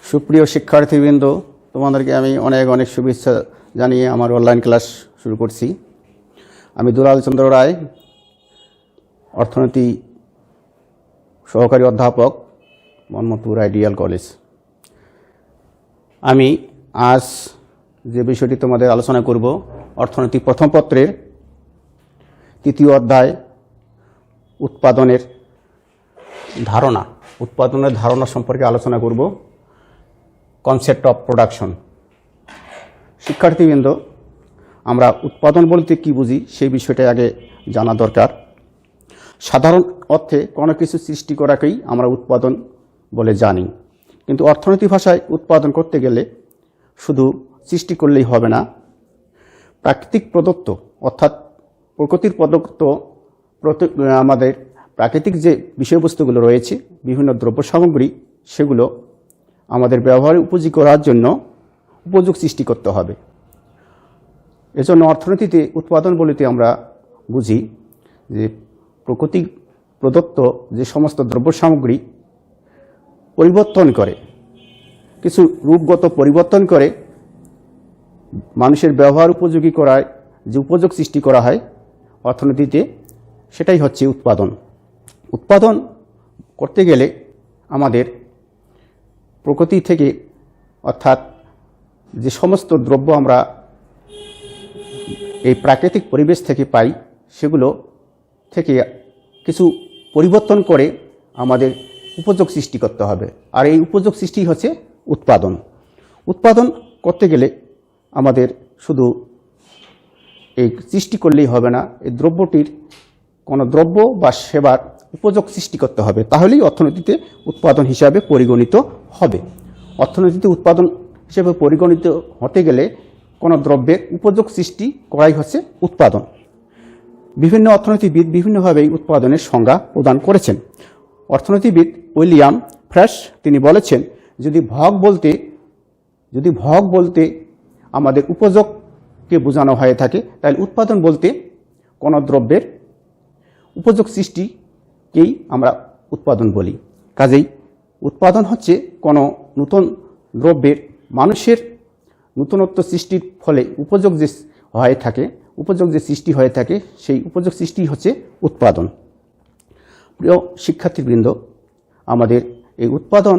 সুপ্রিয় শিক্ষার্থীবৃন্দ, তোমাদেরকে আমি অনেক অনেক শুভেচ্ছা জানিয়ে আমার অনলাইন ক্লাস শুরু করছি। আমি দুলাল চন্দ্র রায়, অর্থনীতি সহকারী অধ্যাপক, মোহাম্মদপুর আইডিয়াল কলেজ। আমি আজ যে বিষয়টি তোমাদের আলোচনা করব, অর্থনীতি প্রথম পত্রের তৃতীয় অধ্যায় উৎপাদনের ধারণা সম্পর্কে আলোচনা করব। Concept of production. শিক্ষার্থীবৃন্দ, আমরা উৎপাদন বলতে কি বুঝি সেই বিষয়টা আগে জানা দরকার। সাধারণ অর্থে কোনো কিছু সৃষ্টি করাকেই আমরা উৎপাদন বলে জানি, কিন্তু অর্থনীতি ভাষায় উৎপাদন করতে গেলে শুধু সৃষ্টি করলেই হবে না। প্রাকৃতিক প্রদত্ত অর্থাৎ প্রকৃতির প্রদত্ত আমাদের প্রাকৃতিক যে বিষয়বস্তুগুলো রয়েছে, বিভিন্ন দ্রব্য সামগ্রী, সেগুলো আমাদের ব্যবহারে উপযোগী করার জন্য উপযোগ সৃষ্টি করতে হবে। এজন্য অর্থনীতিতে উৎপাদন বলতে আমরা বুঝি যে প্রকৃতি প্রদত্ত যে সমস্ত দ্রব্য সামগ্রী পরিবর্তন করে, কিছু রূপগত পরিবর্তন করে মানুষের ব্যবহার উপযোগী করায় যে উপযোগ সৃষ্টি করা হয় অর্থনীতিতে, সেটাই হচ্ছে উৎপাদন। উৎপাদন করতে গেলে আমাদের প্রকৃতি থেকে অর্থাৎ যে সমস্ত দ্রব্য আমরা এই প্রাকৃতিক পরিবেশ থেকে পাই, সেগুলো থেকে কিছু পরিবর্তন করে আমাদের উপযোগ সৃষ্টি করতে হবে। আর এই উপযোগ সৃষ্টি হচ্ছে উৎপাদন। উৎপাদন করতে গেলে আমাদের শুধু এই সৃষ্টি করলেই হবে না, এই দ্রব্যটির কোনো দ্রব্য বা সেবার উপযোগ সৃষ্টি করতে হবে, তাহলেই অর্থনীতিতে উৎপাদন হিসাবে পরিগণিত হবে। অর্থনীতিতে উৎপাদন হিসেবে পরিগণিত হতে গেলে কোনো দ্রব্যের উপযোগ সৃষ্টি করাই হচ্ছে উৎপাদন। বিভিন্ন অর্থনীতিবিদ বিভিন্নভাবে উৎপাদনের সংজ্ঞা প্রদান করেছেন। অর্থনীতিবিদ উইলিয়াম ফ্রেশ তিনি বলেছেন, যদি ভোগ বলতে আমাদের উপযোগকে বোঝানো হয়ে থাকে, তাহলে উৎপাদন বলতে কোনো দ্রব্যের উপযোগ সৃষ্টিকেই আমরা উৎপাদন বলি। কাজেই উৎপাদন হচ্ছে কোনো নতুন দ্রব্যের মানুষের নতুনত্ব সৃষ্টির ফলে উপযোগ যে সৃষ্টি হয়ে থাকে, সেই উপযোগ সৃষ্টি হচ্ছে উৎপাদন। প্রিয় শিক্ষার্থীবৃন্দ, আমাদের এই উৎপাদন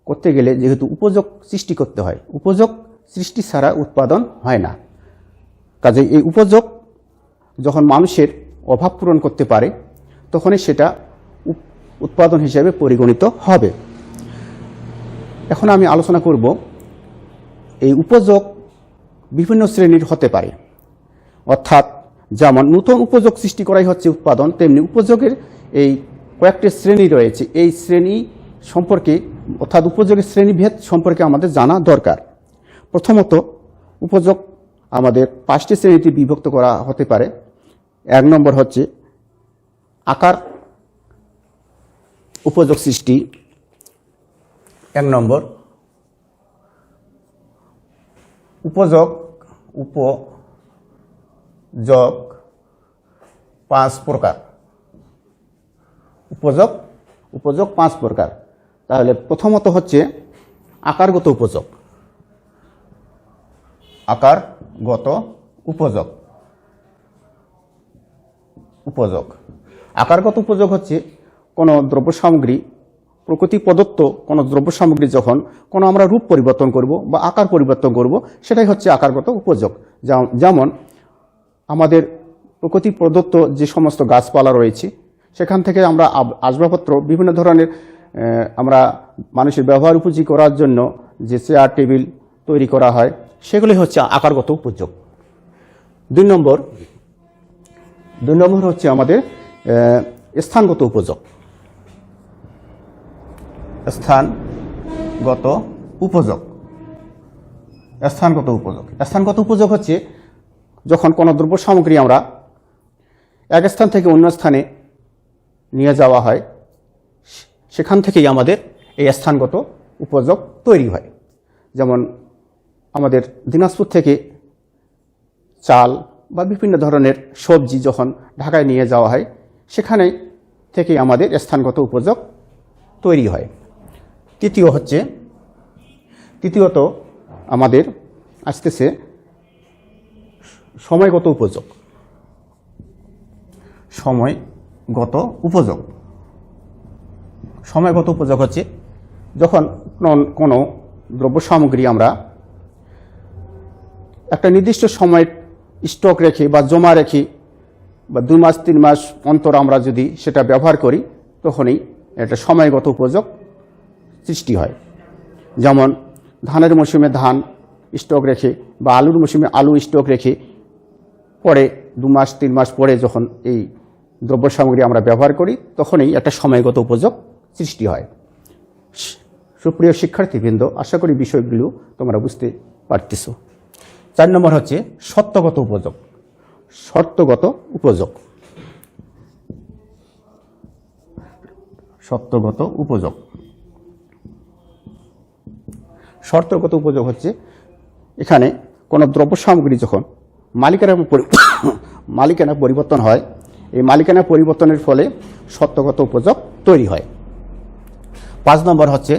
করতে গেলে যেহেতু উপযোগ সৃষ্টি করতে হয়, উপযোগ সৃষ্টি ছাড়া উৎপাদন হয় না। কাজেই এই উপযোগ যখন মানুষের অভাব পূরণ করতে পারে, তখনই সেটা উৎপাদন হিসেবে পরিগণিত হবে। এখন আমি আলোচনা করব, এই উপযোগ বিভিন্ন শ্রেণীর হতে পারে। অর্থাৎ যেমন নতুন উপযোগ সৃষ্টি করাই হচ্ছে উৎপাদন, তেমনি উপযোগের এই কয়েকটি শ্রেণী রয়েছে। এই শ্রেণী সম্পর্কে অর্থাৎ উপযোগের শ্রেণীভেদ সম্পর্কে আমাদের জানা দরকার। প্রথমত, উপযোগ আমাদের 5টি শ্রেণীতে বিভক্ত করা হতে পারে। 1 নম্বর হচ্ছে আকার উপযোগ সৃষ্টি। 1 নম্বর উপযোগ 5 প্রকার। উপযোগ 5 প্রকার। তাহলে প্রথমত হচ্ছে আকারগত উপযোগ। আকারগত উপযোগ হচ্ছে কোনো দ্রব্য সামগ্রী, প্রকৃতি প্রদত্ত কোনো দ্রব্য সামগ্রী যখন কোনো আমরা রূপ পরিবর্তন করব বা আকার পরিবর্তন করব, সেটাই হচ্ছে আকারগত উপযোগ। যেমন আমাদের প্রকৃতি প্রদত্ত যে সমস্ত গাছপালা রয়েছে, সেখান থেকে আমরা আসবাবপত্র বিভিন্ন ধরনের আমরা মানুষের ব্যবহার উপযোগী করার জন্য যে চেয়ার টেবিল তৈরি করা হয়, সেগুলি হচ্ছে আকারগত উপযোগ। 2 নম্বর হচ্ছে আমাদের স্থানগত উপযোগ। স্থানগত উপযোগ হচ্ছে যখন কোনো দ্রব্য সামগ্রী আমরা এক স্থান থেকে অন্য স্থানে নিয়ে যাওয়া হয়, সেখান থেকেই আমাদের এই স্থানগত উপযোগ তৈরি হয়। যেমন আমাদের দিনাজপুর থেকে চাল বা বিভিন্ন ধরনের সবজি যখন ঢাকায় নিয়ে যাওয়া হয়, সেখানে থেকে আমাদের স্থানগত উপযোগ তৈরি হয়। তৃতীয় হচ্ছে তৃতীয়ত আমাদের আসতেছে সময়গত উপযোগ। সময়গত উপযোগ সময়গত উপযোগ হচ্ছে যখন কোনো দ্রব্য সামগ্রী আমরা একটা নির্দিষ্ট সময় স্টক রেখে বা জমা রেখে বা 2 মাস 3 মাস অন্তর আমরা যদি সেটা ব্যবহার করি, তখনই একটা সময়গত উপযোগ সৃষ্টি হয়। যেমন ধানের মৌসুমে ধান স্টক রেখে বা আলুর মৌসুমে আলু স্টক রেখে পরে 2 মাস 3 মাস পরে যখন এই দ্রব্য সামগ্রী আমরা ব্যবহার করি, তখনই একটা সময়গত উপযোগ সৃষ্টি হয়। সুপ্রিয় শিক্ষার্থীবৃন্দ, আশা করি বিষয়গুলো তোমরা বুঝতে পারতেছো। 4 নম্বর হচ্ছে শর্তগত উপযোগ। শর্তগত উপযোগ শর্তগত উপযোগ শর্তগত উপযোগ হচ্ছে এখানে কোনো দ্রব্য সামগ্রী যখন মালিকানা পরিবর্তন হয়, এই মালিকানা পরিবর্তনের ফলে শর্তগত উপযোগ তৈরি হয়। 5 নম্বর হচ্ছে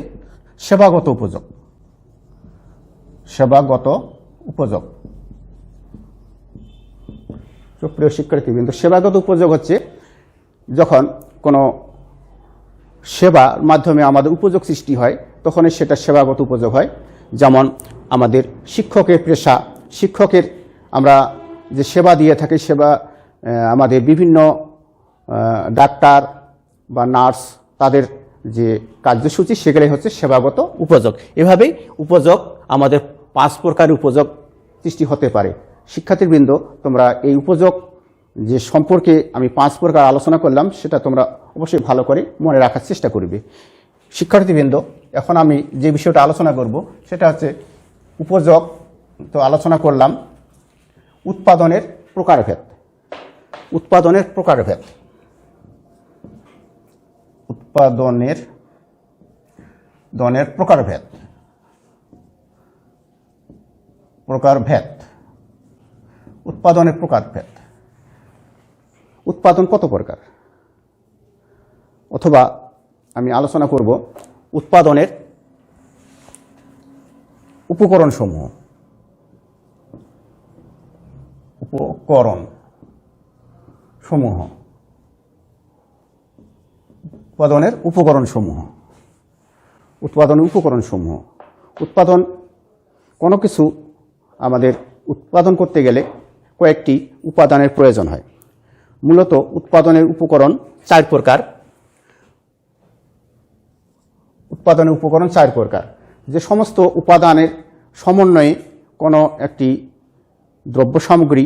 সেবাগত উপযোগ। সেবাগত উপযোগ সুপ্রিয় শিক্ষার্থীবৃন্দ, সেবাগত উপযোগ হচ্ছে যখন কোনো সেবার মাধ্যমে আমাদের উপযোগ সৃষ্টি হয়, তখনই সেটা সেবাগত উপযোগ হয়। যেমন আমাদের শিক্ষকের পেশা, শিক্ষকের আমরা যে সেবা দিয়ে থাকি, সেবা আমাদের বিভিন্ন ডাক্তার বা নার্স তাদের যে কার্যসূচি, সেগুলোই হচ্ছে সেবাগত উপযোগ। এভাবেই উপযোগ আমাদের 5 প্রকার উপযোগ সৃষ্টি হতে পারে। শিক্ষার্থীবৃন্দ, তোমরা এই উপযোগ যে সম্পর্কে আমি 5 প্রকার আলোচনা করলাম, সেটা তোমরা অবশ্যই ভালো করে মনে রাখার চেষ্টা করবে। শিক্ষার্থীবৃন্দ, এখন আমি যে বিষয়টা আলোচনা করব সেটা হচ্ছে উপযোগ তো আলোচনা করলাম, উৎপাদনের প্রকারভেদ। উৎপাদনের প্রকারভেদ উৎপাদনের প্রকারভেদ উৎপাদনের প্রকারভেদ। উৎপাদন কত প্রকার, অথবা আমি আলোচনা করব উৎপাদনের উপকরণ সমূহ। উৎপাদনের উপকরণ সমূহ। উৎপাদন কোনো কিছু আমাদের উৎপাদন করতে গেলে কয়েকটি উপাদানের প্রয়োজন হয়। মূলত উৎপাদনের উপকরণ 4 প্রকার। যে সমস্ত উপাদানের সমন্বয়ে কোনো একটি দ্রব্য সামগ্রী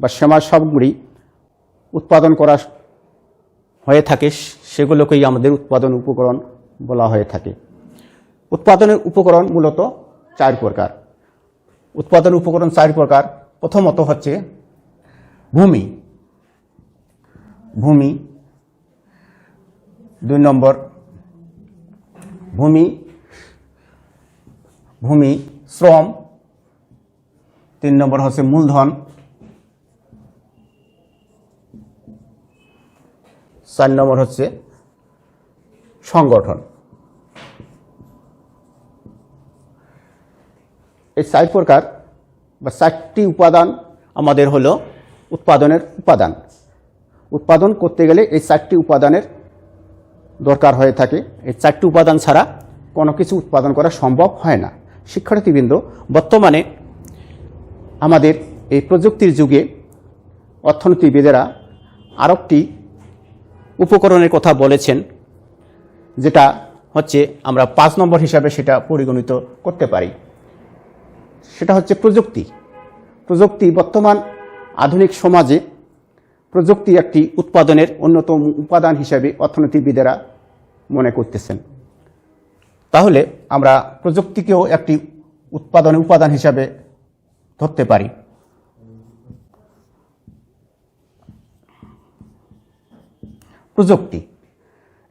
বা সেবা সামগ্রী উৎপাদন করা হয়ে থাকে, সেগুলোকেই আমাদের উৎপাদন উপকরণ বলা হয়ে থাকে। উৎপাদনের উপকরণ মূলত 4 প্রকার। উৎপাদন উপকরণ 4 প্রকার। প্রথমত হচ্ছে ভূমি। 2 নম্বর ভূমি শ্রম। 3 নম্বর হচ্ছে মূলধন। 4 নম্বর হচ্ছে সংগঠন। এই 4 প্রকার বা 4টি উপাদান আমাদের হলো উৎপাদনের উপাদান। উৎপাদন করতে গেলে এই 4টি উপাদানের দরকার হয়ে থাকে। এই 4টি উপাদান ছাড়া কোনো কিছু উৎপাদন করা সম্ভব হয় না। শিক্ষার্থীবৃন্দ, বর্তমানে আমাদের এই প্রযুক্তির যুগে অর্থনীতিবিদেরা আরেকটি উপকরণের কথা বলেছেন, যেটা হচ্ছে আমরা 5 নম্বর হিসাবে সেটা পরিগণিত করতে পারি। সেটা হচ্ছে প্রযুক্তি। বর্তমান আধুনিক সমাজে প্রযুক্তি একটি উৎপাদনের অন্যতম উপাদান হিসাবে অর্থনীতিবিদেরা মনে করতেছেন। তাহলে আমরা প্রযুক্তিকেও একটি উৎপাদনের উপাদান হিসাবে ধরতে পারি।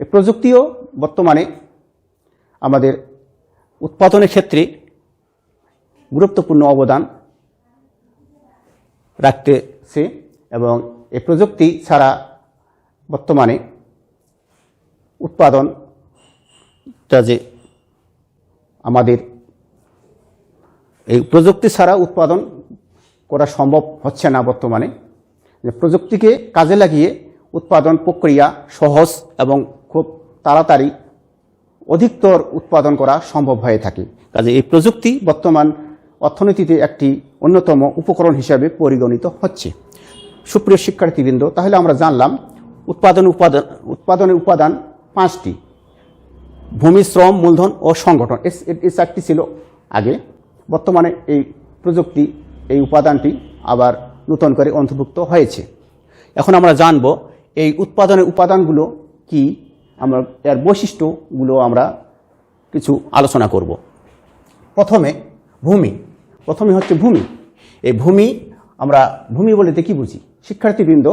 এই প্রযুক্তিও বর্তমানে আমাদের উৎপাদনের ক্ষেত্রে গুরুত্বপূর্ণ অবদান রাখতেছে, এবং এই প্রযুক্তি ছাড়া বর্তমানে উৎপাদনটা যে আমাদের এই প্রযুক্তি ছাড়া উৎপাদন করা সম্ভব হচ্ছে না বর্তমানে। প্রযুক্তিকে কাজে লাগিয়ে উৎপাদন প্রক্রিয়া সহজ এবং খুব তাড়াতাড়ি অধিকতর উৎপাদন করা সম্ভব হয়ে থাকে। কাজে এই প্রযুক্তি বর্তমান অর্থনীতিতে একটি অন্যতম উপকরণ হিসাবে পরিগণিত হচ্ছে। সুপ্রিয় শিক্ষার্থীবৃন্দ, তাহলে আমরা জানলাম উৎপাদনের উপাদান 5টি: ভূমি, শ্রম, মূলধন ও সংগঠন। এই 4টি ছিল আগে। বর্তমানে এই প্রযুক্তি, এই উপাদানটি আবার নতুন করে অন্তর্ভুক্ত হয়েছে। এখন আমরা জানব এই উৎপাদনের উপাদানগুলো কি, আমরা এর বৈশিষ্ট্যগুলো আমরা কিছু আলোচনা করব। প্রথমে হচ্ছে ভূমি। এই আমরা ভূমি বলতে কি বুঝি? শিক্ষার্থীবৃন্দ,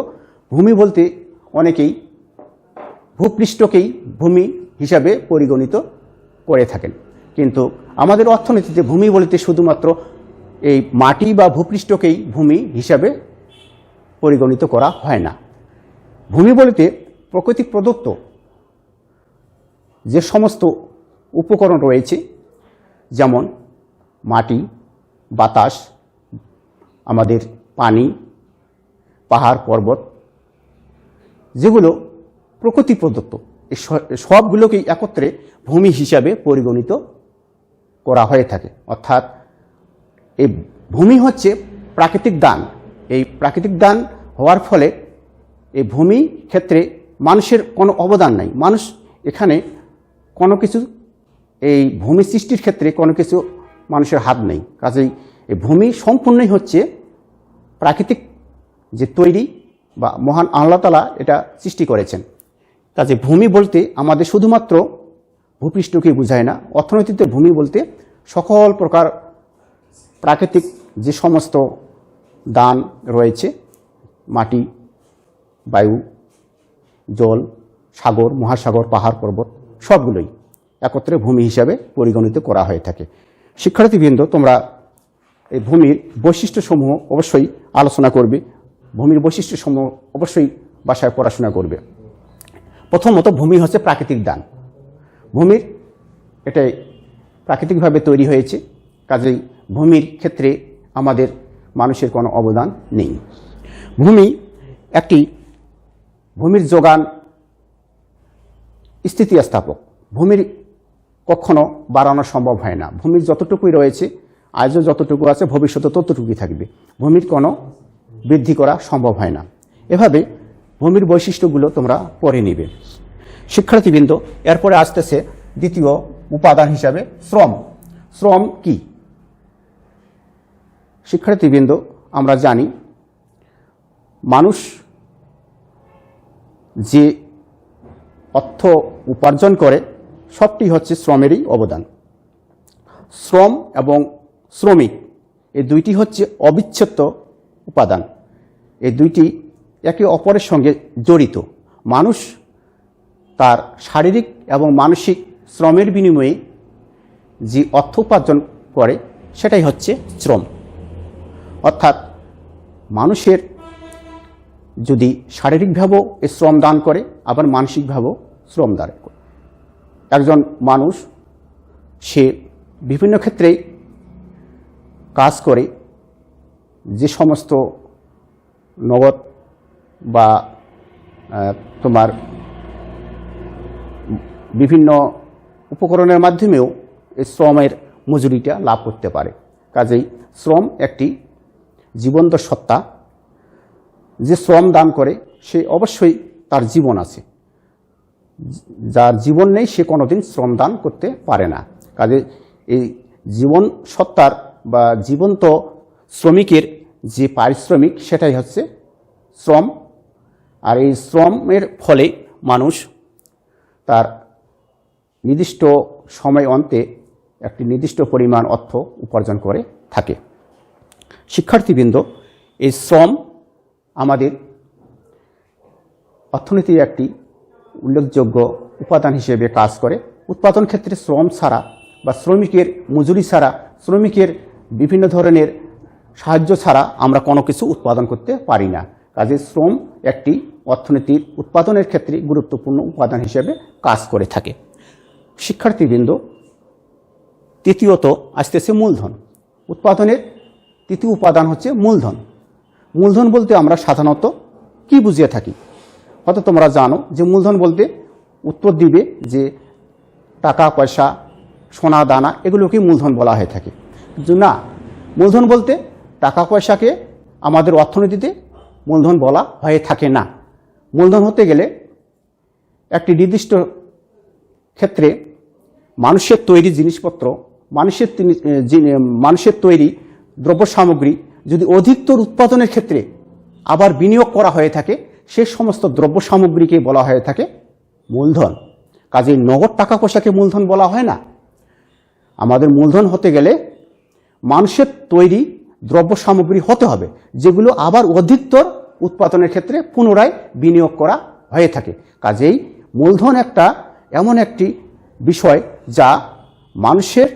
ভূমি বলতে অনেকেই ভূপৃষ্ঠকেই ভূমি হিসাবে পরিগণিত করে থাকেন, কিন্তু আমাদের অর্থনীতিতে ভূমি বলতে শুধুমাত্র এই মাটি বা ভূপৃষ্ঠকেই ভূমি হিসাবে পরিগণিত করা হয় না। ভূমি বলতে প্রকৃতি প্রদত্ত যে সমস্ত উপকরণ রয়েছে, যেমন মাটি, বাতাস, আমাদের পানি, পাহাড়, পর্বত, যেগুলো প্রকৃতি প্রদত্ত, এই সবগুলোকেই একত্রে ভূমি হিসাবে পরিগণিত করা হয়ে থাকে। অর্থাৎ এই ভূমি হচ্ছে প্রাকৃতিক দান। এই প্রাকৃতিক দান হওয়ার ফলে এই ভূমি ক্ষেত্রে মানুষের কোনো অবদান নাই। মানুষ এখানে কোনো কিছু, এই ভূমি সৃষ্টির ক্ষেত্রে কোনো কিছু মানুষের হাত নেই। কাজেই এই ভূমি সম্পূর্ণই হচ্ছে প্রাকৃতিক যে তৈরি, বা মহান আল্লাহ তাআলা এটা সৃষ্টি করেছেন। কাজে ভূমি বলতে আমাদের শুধুমাত্র ভূপৃষ্ঠকে বোঝায় না। অর্থনীতিতে ভূমি বলতে সকল প্রকার প্রাকৃতিক যে সমস্ত দান রয়েছে, মাটি, বায়ু, জল, সাগর, মহাসাগর, পাহাড়, পর্বত, সবগুলোই একত্রে ভূমি হিসাবে পরিগণিত করা হয়ে থাকে। শিক্ষার্থীবৃন্দ, তোমরা এই ভূমির বৈশিষ্ট্যসমূহ অবশ্যই আলোচনা করবে। ভূমির বৈশিষ্ট্যসমূহ অবশ্যই বাসায় পড়াশোনা করবে। প্রথমত, ভূমি হচ্ছে প্রাকৃতিক দান। ভূমির এটাই প্রাকৃতিকভাবে তৈরি হয়েছে, কাজেই ভূমির ক্ষেত্রে আমাদের মানুষের কোনো অবদান নেই। ভূমির যোগান স্থিতিস্থাপক। ভূমির কখনো বাড়ানো সম্ভব হয় না। ভূমির যতটুকুই রয়েছে, আজও যতটুকু আছে, ভবিষ্যতে ততটুকুই থাকবে। ভূমির কোনো বৃদ্ধি করা সম্ভব হয় না। এভাবে ভূমির বৈশিষ্ট্যগুলো তোমরা পড়ে নিবে। শিক্ষার্থীবৃন্দ, এরপরে আসতেছে দ্বিতীয় উপাদান হিসাবে শ্রম। শ্রম কি? শিক্ষার্থীবৃন্দ, আমরা জানি মানুষ যে অর্থ উপার্জন করে সবটি হচ্ছে শ্রমেরই অবদান। শ্রম এবং শ্রমিক এই দুইটি হচ্ছে অবিচ্ছেদ্য উপাদান। এই দুইটি একে অপরের সঙ্গে জড়িত। মানুষ তার শারীরিক এবং মানসিক শ্রমের বিনিময়ে যে অর্থ উপার্জন করে সেটাই হচ্ছে শ্রম। অর্থাৎ মানুষের যদি শারীরিকভাবেও শ্রম দান করে, আবার মানসিকভাবেও শ্রম দান করে। একজন মানুষ সে বিভিন্ন ক্ষেত্রেই কাজ করে, যে সমস্ত নগদ বা তোমার বিভিন্ন উপকরণের মাধ্যমেও এই শ্রমের মজুরিটা লাভ করতে পারে। কাজেই শ্রম একটি জীবন্ত সত্তা। যে শ্রম দান করে সে অবশ্যই তার জীবন আছে, যার জীবন নেই সে কোনোদিন শ্রম দান করতে পারে না। কাজে এই জীবন সত্তার বা জীবন্ত শ্রমিকের যে পারিশ্রমিক সেটাই হচ্ছে শ্রম। আর এই শ্রমের ফলে মানুষ তার নির্দিষ্ট সময় অন্তে একটি নির্দিষ্ট পরিমাণ অর্থ উপার্জন করে থাকে। শিক্ষার্থীবৃন্দ, এই শ্রম আমাদের অর্থনীতির একটি উল্লেখযোগ্য উপাদান হিসেবে কাজ করে। উৎপাদন ক্ষেত্রে শ্রম ছাড়া বা শ্রমিকের মজুরি ছাড়া, শ্রমিকের বিভিন্ন ধরনের সাহায্য ছাড়া আমরা কোনো কিছু উৎপাদন করতে পারি না। কাজে শ্রম একটি অর্থনীতির উৎপাদনের ক্ষেত্রে গুরুত্বপূর্ণ উপাদান হিসেবে কাজ করে থাকে। শিক্ষার্থীবৃন্দ, তৃতীয়ত আসতেছে মূলধন। উৎপাদনের তৃতীয় উপাদান হচ্ছে মূলধন। মূলধন বলতে আমরা সাধারণত কি বুঝিয়ে থাকি? হয়তো তোমরা জানো যে মূলধন বলতে উত্তর দিবে যে টাকা পয়সা, সোনা দানা, এগুলোকে মূলধন বলা হয়ে থাকে। কিন্তু না, মূলধন বলতে টাকা পয়সাকে আমাদের অর্থনীতিতে মূলধন বলা হয়ে থাকে না। মূলধন হতে গেলে একটি নির্দিষ্ট ক্ষেত্রে মানুষের তৈরি জিনিসপত্র, মানুষের তৈরি দ্রব্য সামগ্রী যদি অধিকতর উৎপাদনের ক্ষেত্রে আবার বিনিয়োগ করা হয়ে থাকে, সে সমস্ত দ্রব্য সামগ্রীকে বলা হয়ে থাকে মূলধন। কাজেই নগদ টাকা পয়সাকে মূলধন বলা হয় না। আমাদের মূলধন হতে গেলে মানুষের তৈরি দ্রব্য সামগ্রী হতে হবে, যেগুলো আবার অধিকতর উৎপাদনের ক্ষেত্রে পুনরায় বিনিয়োগ করা হয়ে থাকে। কাজেই মূলধন একটা এমন একটি বিষয় যা মানুষের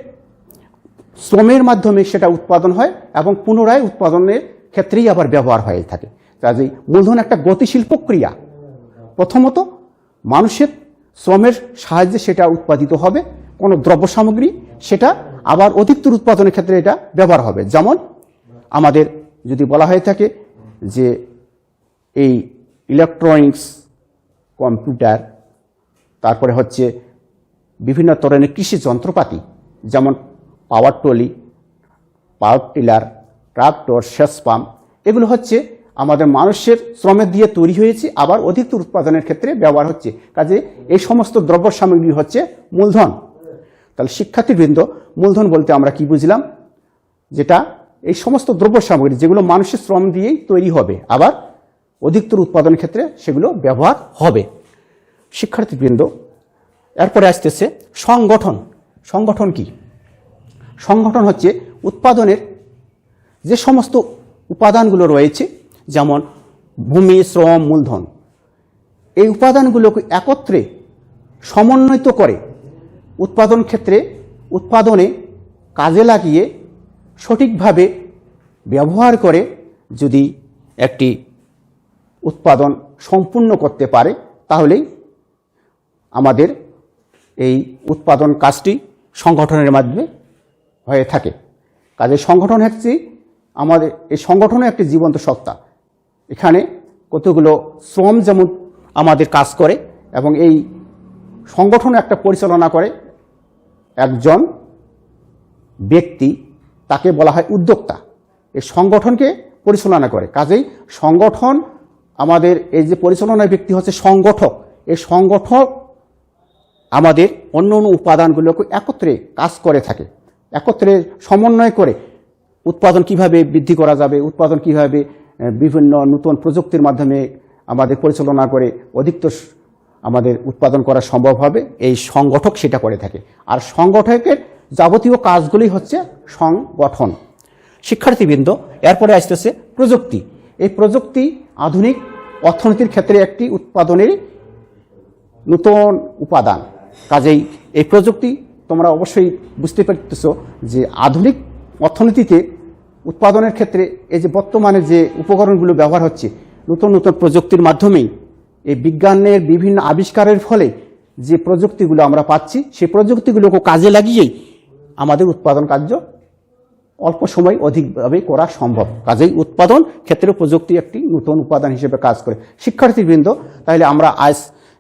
শ্রমের মাধ্যমে সেটা উৎপাদন হয় এবং পুনরায় উৎপাদনের ক্ষেত্রেই আবার ব্যবহার হয়ে থাকে। কাজেই মূলধন একটা গতিশীল প্রক্রিয়া। প্রথমত মানুষের শ্রমের সাহায্যে সেটা উৎপাদিত হবে কোনো দ্রব্য সামগ্রী, সেটা আবার অধিকতর উৎপাদনের ক্ষেত্রে এটা ব্যবহার হবে। যেমন আমাদের যদি বলা হয়ে থাকে যে এই ইলেকট্রনিক্স, কম্পিউটার, তারপরে হচ্ছে বিভিন্ন ধরনের কৃষি যন্ত্রপাতি, যেমন পাওয়ার ট্রলি, পাওয়ার টিলার, ট্রাক্টর, সেচ পাম্প, এগুলো হচ্ছে আমাদের মানুষের শ্রমের দিয়ে তৈরি হয়েছে, আবার অধিকতর উৎপাদনের ক্ষেত্রে ব্যবহার হচ্ছে। কাজে এই সমস্ত দ্রব্য সামগ্রী হচ্ছে মূলধন। তাহলে শিক্ষার্থীবৃন্দ, মূলধন বলতে আমরা কি বুঝলাম? যেটা এই সমস্ত দ্রব্য সামগ্রী যেগুলো মানুষের শ্রম দিয়েই তৈরি হবে, আবার অধিকতর উৎপাদনের ক্ষেত্রে সেগুলো ব্যবহার হবে। শিক্ষার্থীবৃন্দ, এরপরে আসতেছে সংগঠন। সংগঠন কি? সংগঠন হচ্ছে উৎপাদনের যে সমস্ত উপাদানগুলো রয়েছে, যেমন ভূমি, শ্রম, মূলধন, এই উপাদানগুলোকে একত্রে সমন্বিত করে উৎপাদন ক্ষেত্রে উৎপাদনে কাজে লাগিয়ে সঠিকভাবে ব্যবহার করে যদি একটি উৎপাদন সম্পূর্ণ করতে পারে, তাহলেই আমাদের এই উৎপাদন কাজটি সংগঠনের মাধ্যমে হয়ে থাকে। কাজে সংগঠন হচ্ছে আমাদের, এই সংগঠনের একটি জীবন্ত সত্তা। এখানে কতগুলো শ্রম যেমন আমাদের কাজ করে, এবং এই সংগঠন একটা পরিচালনা করে একজন ব্যক্তি, তাকে বলা হয় উদ্যোক্তা। এই সংগঠনকে পরিচালনা করে। কাজেই সংগঠন, আমাদের এই যে পরিচালনার ব্যক্তি হচ্ছে সংগঠক। এই সংগঠক আমাদের অন্য অন্য উপাদানগুলোকে একত্রে কাজ করে থাকে, একত্রে সমন্বয় করে উৎপাদন কিভাবে বৃদ্ধি করা যাবে, উৎপাদন কিভাবে বিভিন্ন নতুন প্রযুক্তির মাধ্যমে আমাদের পরিচালনা করে অধিকতর আমাদের উৎপাদন করা সম্ভব হবে, এই সংগঠক সেটা করে থাকে। আর সংগঠকের যাবতীয় কাজগুলি হচ্ছে সংগঠন। শিক্ষার্থীবৃন্দ, এরপরে আসতেছে প্রযুক্তি। এই প্রযুক্তি আধুনিক অর্থনীতির ক্ষেত্রে একটি উৎপাদনের নতুন উপাদান। কাজেই এই প্রযুক্তি তোমরা অবশ্যই বুঝতে পারতেছ যে আধুনিক অর্থনীতিতে উৎপাদনের ক্ষেত্রে এই যে বর্তমানে যে উপকরণগুলো ব্যবহার হচ্ছে, নতুন নতুন প্রযুক্তির মাধ্যমেই, এই বিজ্ঞানের বিভিন্ন আবিষ্কারের ফলে যে প্রযুক্তিগুলো আমরা পাচ্ছি, সেই প্রযুক্তিগুলোকে কাজে লাগিয়েই আমাদের উৎপাদন কার্য অল্প সময় অধিকভাবে করা সম্ভব। কাজেই উৎপাদন ক্ষেত্রে প্রযুক্তি একটি নতুন উপাদান হিসেবে কাজ করে। শিক্ষার্থীবৃন্দ, তাহলে আমরা আজ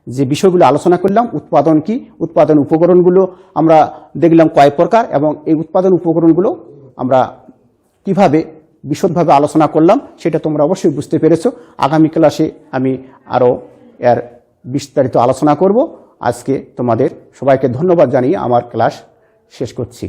যে বিষয়গুলো আলোচনা করলাম, উৎপাদন কি, উৎপাদন উপকরণগুলো আমরা দেখলাম কয় প্রকার, এবং এই উৎপাদন উপকরণগুলো আমরা কিভাবে বিশদভাবে আলোচনা করলাম, সেটা তোমরা অবশ্যই বুঝতে পেরেছো। আগামী ক্লাসে আমি আরও এর বিস্তারিত আলোচনা করব। আজকে তোমাদের সবাইকে ধন্যবাদ জানিয়ে আমার ক্লাস শেষ করছি।